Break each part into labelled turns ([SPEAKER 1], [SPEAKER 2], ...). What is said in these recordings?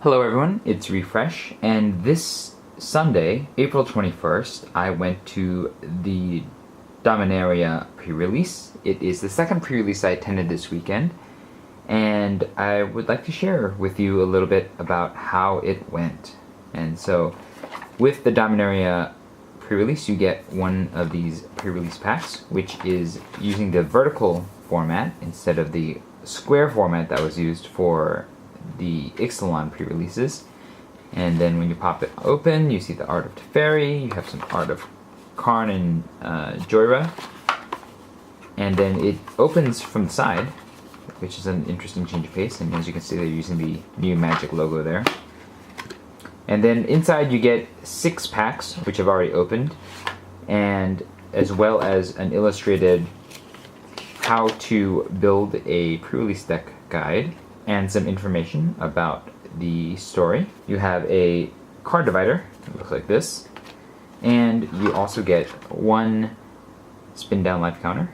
[SPEAKER 1] Hello everyone, it's Refresh, and this Sunday, April 21st, I went to the Dominaria Prerelease. It is the second pre-release I attended this weekend, and I would like to share with you a little bit about how it went. And so, with the Dominaria Prerelease, you get one of these pre-release packs, which is using the vertical format instead of the square format that was used for the Ixalan pre-releases. And then when you pop it open, you see the art of Teferi, you have some art of Karn and Joyra, and then it opens from the side, which is an interesting change of pace, and as you can see they're using the new Magic logo there. And then inside you get 6 packs, which I've already opened, and as well as an illustrated how to build a pre-release deck guide and some information about the story. You have a card divider, it looks like this, and you also get one spin down life counter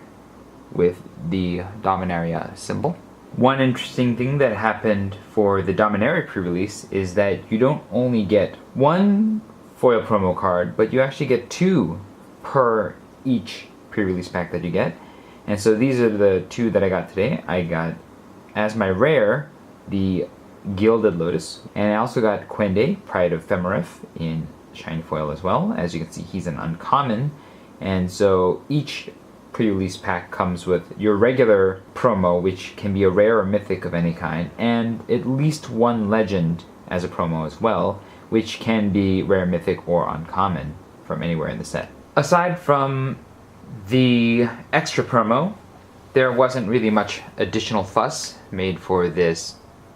[SPEAKER 1] with the Dominaria symbol. One interesting thing that happened for the Dominaria pre-release is that you don't only get one foil promo card, but you actually get 2 per each pre-release pack that you get. And so these are the 2 that I got today. I got, as my rare, the Gilded Lotus, and I also got Quende, Pride of Femerith, in shiny foil as well. As you can see, he's an uncommon, and so each pre-release pack comes with your regular promo, which can be a rare or mythic of any kind, and at least one legend as a promo as well, which can be rare, mythic, or uncommon from anywhere in the set. Aside from the extra promo, there wasn't really much additional fuss made for this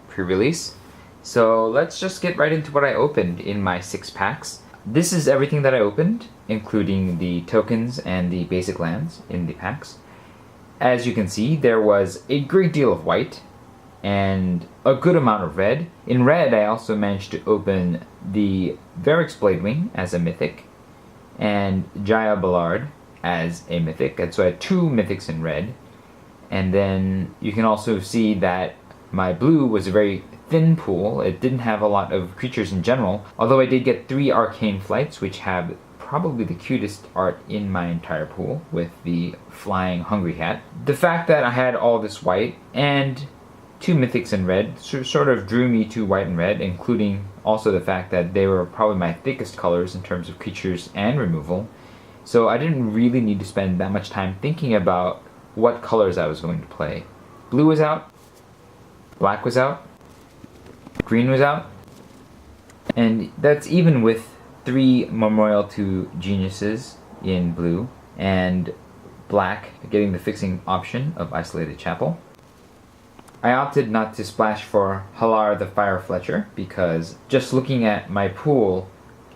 [SPEAKER 1] pre-release. So let's just get right into what I opened in my 6 packs. This is everything that I opened, including the tokens and the basic lands in the packs. As you can see, there was a great deal of white and a good amount of red. In red, I also managed to open the Varric's Bladewing as a mythic and Jaya Ballard as a mythic, and so I had 2 mythics in red. And then you can also see that my blue was a very thin pool. It didn't have a lot of creatures in general, although I did get 3 arcane flights, which have probably the cutest art in my entire pool, with the flying hungry cat. The fact that I had all this white and 2 mythics in red sort of drew me to white and red, including also the fact that they were probably my thickest colors in terms of creatures and removal. So I didn't really need to spend that much time thinking about what colors I was going to play. Blue was out, black was out, green was out, and that's even with 3 Memorial to Geniuses in blue, and black getting the fixing option of Isolated Chapel. I opted not to splash for Halar the Fire Fletcher because just looking at my pool,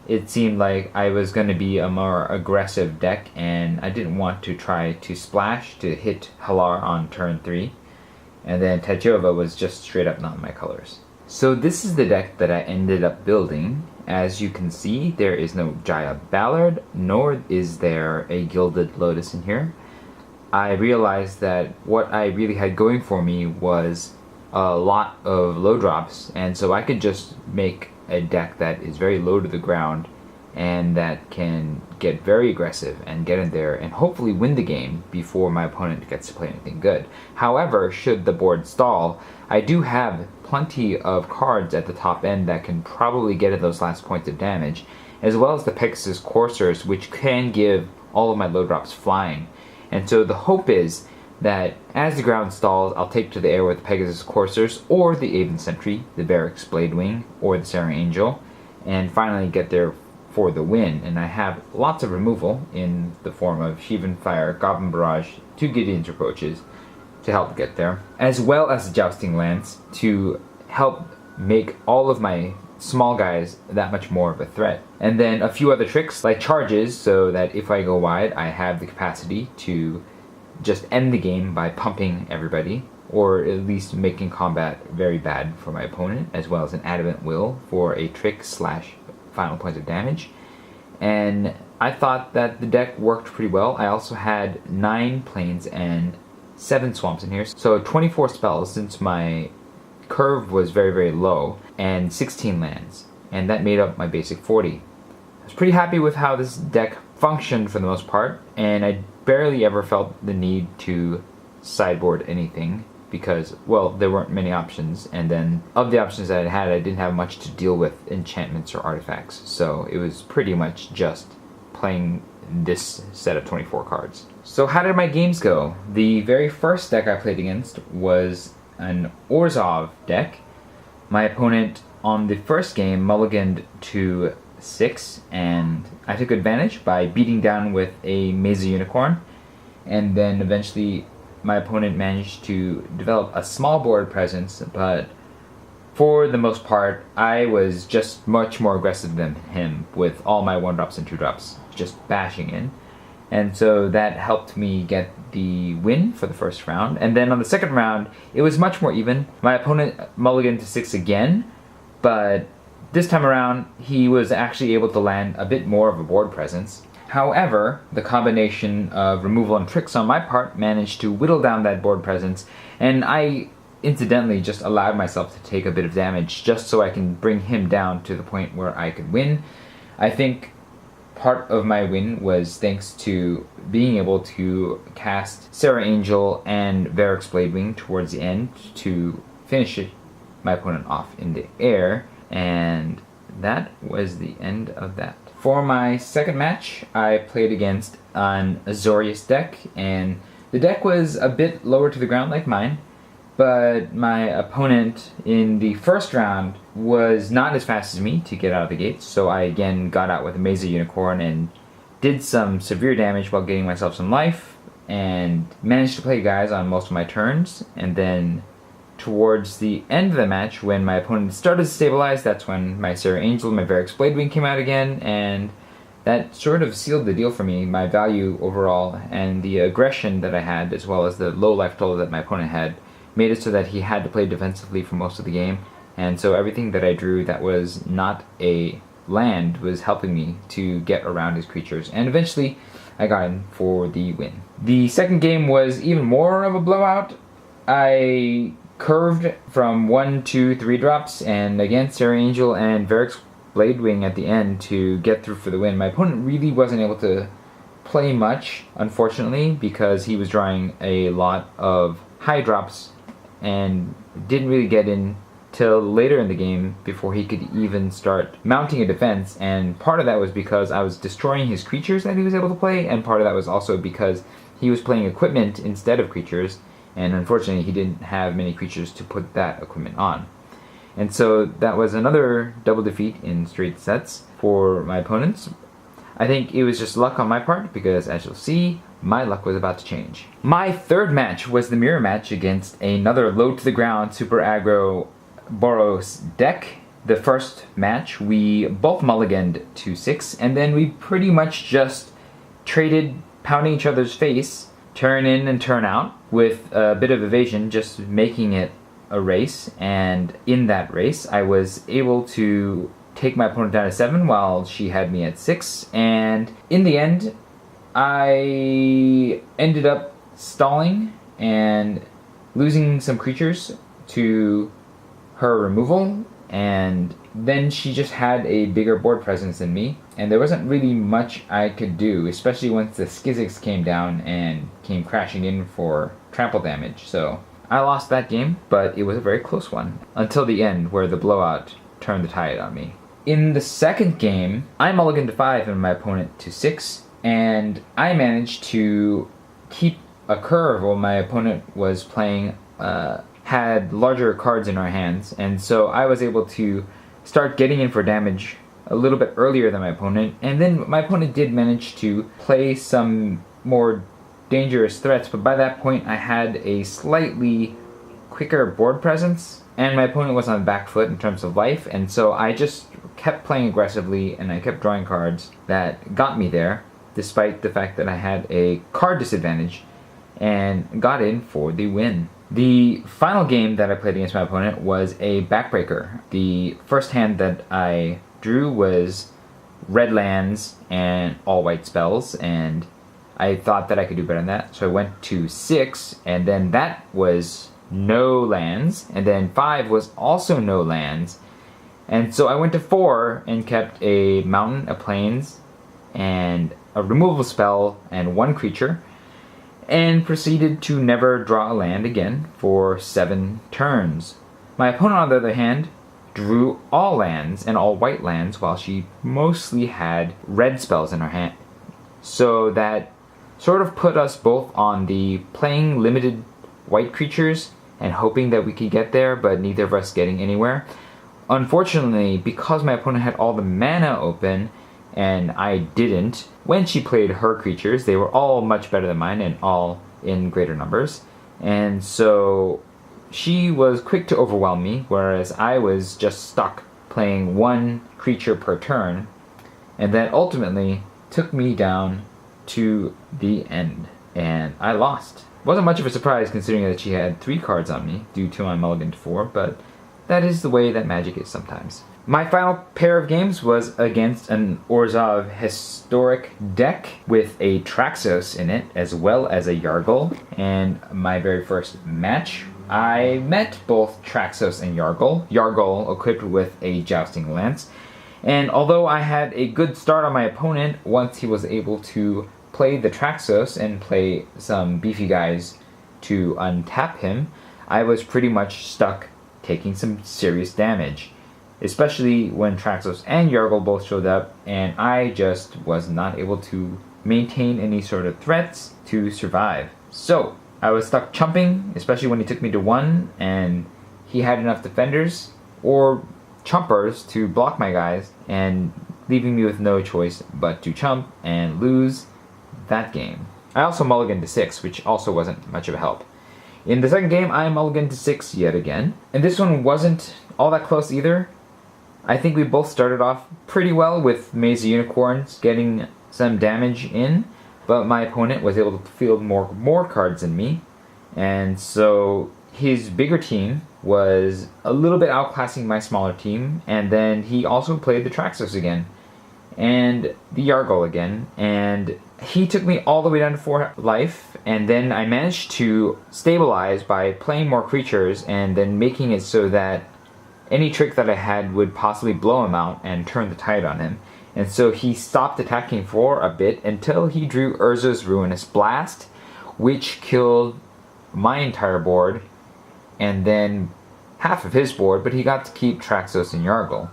[SPEAKER 1] it seemed like I was going to be a more aggressive deck, and I didn't want to try to splash to hit Halar on turn 3. And then Tachova was just straight up not my colors. So this is the deck that I ended up building. As you can see, there is no Jaya Ballard, nor is there a Gilded Lotus in here. I realized that what I really had going for me was a lot of low drops, and so I could just make a deck that is very low to the ground and that can get very aggressive and get in there and hopefully win the game before my opponent gets to play anything good. However, should the board stall, I do have plenty of cards at the top end that can probably get at those last points of damage, as well as the Pegasus Coursers, which can give all of my low drops flying. And so the hope is that as the ground stalls, I'll take to the air with the Pegasus Coursers, or the Aven Sentry, the Varric's Bladewing, or the Sarah Angel, and finally get there for the win. And I have lots of removal in the form of Shivan Fire, Goblin Barrage, 2 Gideon's Reproaches to help get there, as well as the Jousting Lance to help make all of my small guys that much more of a threat. And then a few other tricks like charges, so that if I go wide, I have the capacity to just end the game by pumping everybody, or at least making combat very bad for my opponent, as well as an Adamant Will for a trick / final points of damage. And I thought that the deck worked pretty well. I also had 9 planes and 7 swamps in here, so 24 spells, since my curve was very, very low, and 16 lands, and that made up my basic 40. I was pretty happy with how this deck functioned for the most part, and I barely ever felt the need to sideboard anything because, well, there weren't many options, and then of the options that I had, I didn't have much to deal with enchantments or artifacts, so it was pretty much just playing this set of 24 cards. So how did my games go? The very first deck I played against was an Orzhov deck. My opponent on the first game mulliganed to 6, and I took advantage by beating down with a Mesa Unicorn, and then eventually my opponent managed to develop a small board presence, but for the most part, I was just much more aggressive than him with all my 1-drops and 2-drops, just bashing in. And so that helped me get the win for the first round. And then on the second round, it was much more even. My opponent mulliganed to 6 again, but this time around, he was actually able to land a bit more of a board presence. However, the combination of removal and tricks on my part managed to whittle down that board presence, and I incidentally just allowed myself to take a bit of damage just so I can bring him down to the point where I could win. I think part of my win was thanks to being able to cast Serra Angel and Varric's Bladewing towards the end to finish my opponent off in the air, and that was the end of that. For my second match, I played against an Azorius deck, and the deck was a bit lower to the ground like mine, but my opponent in the first round was not as fast as me to get out of the gates, so I again got out with a Mesa Unicorn and did some severe damage while getting myself some life, and managed to play guys on most of my turns, and then towards the end of the match, when my opponent started to stabilize, that's when my Serra Angel and my Varric's Bladewing came out again, and that sort of sealed the deal for me. My value overall and the aggression that I had, as well as the low life total that my opponent had, made it so that he had to play defensively for most of the game, and so everything that I drew that was not a land was helping me to get around his creatures, and eventually I got him for the win. The second game was even more of a blowout. I curved from 1, 2, 3 drops, and again Serra Angel and Varric's Bladewing at the end to get through for the win. My opponent really wasn't able to play much, unfortunately, because he was drawing a lot of high drops and didn't really get in till later in the game before he could even start mounting a defense, and part of that was because I was destroying his creatures that he was able to play, and part of that was also because he was playing equipment instead of creatures, and unfortunately he didn't have many creatures to put that equipment on. And so that was another double defeat in straight sets for my opponents. I think it was just luck on my part, because as you'll see, my luck was about to change. My third match was the mirror match against another low to the ground super aggro Boros deck. The first match we both mulliganed to 6, and then we pretty much just traded pounding each other's face, turn in and turn out, with a bit of evasion, just making it a race. And in that race I was able to take my opponent down to 7 while she had me at 6, and in the end I ended up stalling and losing some creatures to her removal, and then she just had a bigger board presence than me, and there wasn't really much I could do, especially once the Skizix came down and came crashing in for trample damage. So I lost that game, but it was a very close one until the end, where the blowout turned the tide on me. In the second game, I mulliganed to 5 and my opponent to 6, and I managed to keep a curve while my opponent was playing, had larger cards in our hands, and so I was able to start getting in for damage a little bit earlier than my opponent, and then my opponent did manage to play some more dangerous threats, but by that point I had a slightly quicker board presence, and my opponent was on the back foot in terms of life, and so I just kept playing aggressively, and I kept drawing cards that got me there, despite the fact that I had a card disadvantage, and got in for the win. The final game that I played against my opponent was a backbreaker. The first hand that I drew was red lands and all white spells, and I thought that I could do better than that, so I went to 6, and then that was no lands, and then 5 was also no lands. And so I went to 4 and kept a mountain, a plains, and a removal spell, and 1 creature, and proceeded to never draw a land again for 7 turns. My opponent, on the other hand, drew all lands and all white lands while she mostly had red spells in her hand. So that sort of put us both on the playing limited white creatures and hoping that we could get there, but neither of us getting anywhere. Unfortunately, because my opponent had all the mana open and I didn't, when she played her creatures, they were all much better than mine and all in greater numbers. And so she was quick to overwhelm me, whereas I was just stuck playing 1 creature per turn, and that ultimately took me down to the end, and I lost. Wasn't much of a surprise considering that she had 3 cards on me due to my mulligan to 4, but that is the way that Magic is sometimes. My final pair of games was against an Orzhov historic deck with a Traxos in it, as well as a Yargle, and my very first match, I met both Traxos and Yargle equipped with a Jousting Lance, and although I had a good start on my opponent, once he was able to play the Traxos and play some beefy guys to untap him, I was pretty much stuck taking some serious damage, especially when Traxos and Yargle both showed up, and I just was not able to maintain any sort of threats to survive. So I was stuck chumping, especially when he took me to 1 and he had enough defenders or chumpers to block my guys, and leaving me with no choice but to chump and lose that game. I also mulliganed to 6, which also wasn't much of a help. In the second game, I mulliganed to 6 yet again, and this one wasn't all that close either. I think we both started off pretty well with Maze of Unicorns getting some damage in, but my opponent was able to field more cards than me, and so his bigger team was a little bit outclassing my smaller team, and then he also played the Traxos again, and the Yargle again, and he took me all the way down to 4 life, and then I managed to stabilize by playing more creatures and then making it so that any trick that I had would possibly blow him out and turn the tide on him. And so he stopped attacking for a bit until he drew Urza's Ruinous Blast, which killed my entire board and then half of his board, but he got to keep Traxos and Yargle.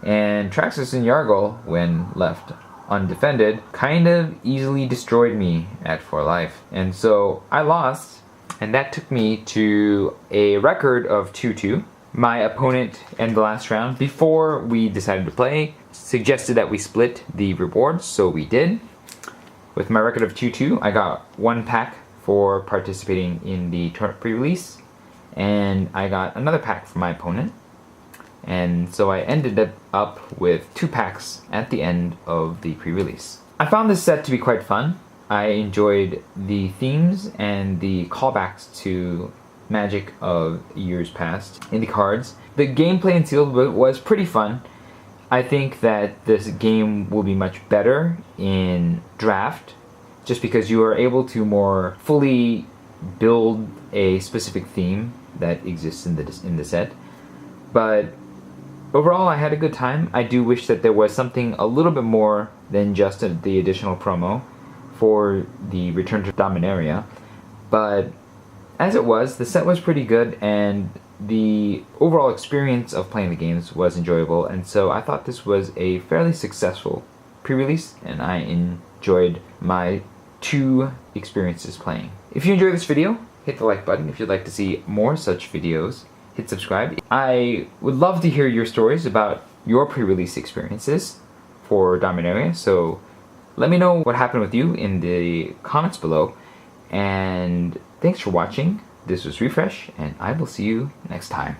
[SPEAKER 1] And Traxos and Yargle, when left undefended, kind of easily destroyed me at 4 life. And so I lost, and that took me to a record of 2-2. My opponent in the last round, before we decided to play, suggested that we split the rewards, so we did. With my record of 2-2, I got 1 pack for participating in the tournament pre-release, and I got another pack from my opponent. And so I ended up with 2 packs at the end of the pre-release. I found this set to be quite fun. I enjoyed the themes and the callbacks to Magic of years past in the cards. The gameplay in sealed was pretty fun. I think that this game will be much better in draft, just because you are able to more fully build a specific theme that exists in the set. But overall, I had a good time. I do wish that there was something a little bit more than just the additional promo for the Return to Dominaria, but as it was, the set was pretty good, and the overall experience of playing the games was enjoyable, and so I thought this was a fairly successful pre-release, and I enjoyed my 2 experiences playing. If you enjoyed this video, hit the like button. If you'd like to see more such videos, hit subscribe. I would love to hear your stories about your pre-release experiences for Dominaria, so let me know what happened with you in the comments below, and thanks for watching. This was Refresh, and I will see you next time.